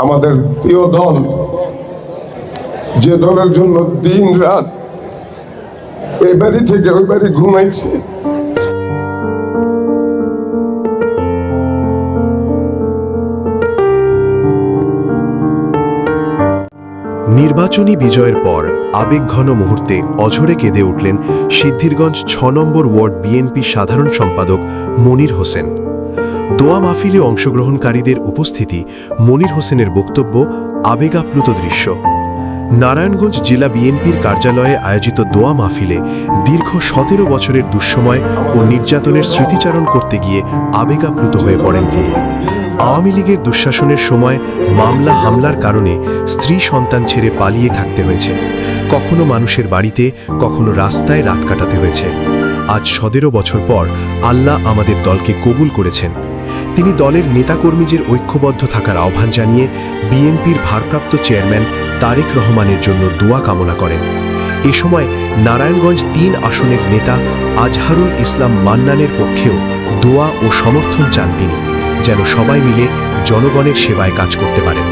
আমাদের প্রিয় দল, যে দলের জন্য দিন রাত এই বাড়ি থেকে ওই বাড়ি ঘুমাইছে, নির্বাচনী বিজয়ের পর আবেগঘন মুহূর্তে অঝরে কেঁদে উঠলেন সিদ্ধিরগঞ্জ ৬ নম্বর ওয়ার্ড বিএনপি সাধারণ সম্পাদক মনির হোসেন। দোয়া মাহফিলে অংশগ্রহণকারীদের উপস্থিতি, মনির হোসেনের বক্তব্য আবেগাপ্লুত দৃশ্য। নারায়ণগঞ্জ জেলা বিএনপির কার্যালয়ে আয়োজিত দোয়া মাহফিলে দীর্ঘ ১৭ বছরের দুঃসময় ও নির্যাতনের স্মৃতিচারণ করতে গিয়ে আবেগাপ্লুত হয়ে পড়েন তিনি। আওয়ামী লীগের দুঃশাসনের সময় মামলা হামলার কারণে স্ত্রী সন্তান ছেড়ে পালিয়ে থাকতে হয়েছে, কখনো মানুষের বাড়িতে, কখনো রাস্তায় রাত কাটাতে হয়েছে। আজ ১৭ বছর পর আল্লাহ আমাদের দলকে কবুল করেছেন। তিনি দলের নেতাকর্মীদের ঐক্যবদ্ধ থাকার আহ্বান জানিয়ে বিএনপির ভারপ্রাপ্ত চেয়ারম্যান তারেক রহমানের জন্য দোয়া কামনা করেন। এ সময় নারায়ণগঞ্জ ৩ আসনের নেতা আজহারুল ইসলাম মান্নানের পক্ষেও দোয়া ও সমর্থন চান তিনি, যেন সবাই মিলে জনগণের সেবায় কাজ করতে পারেন।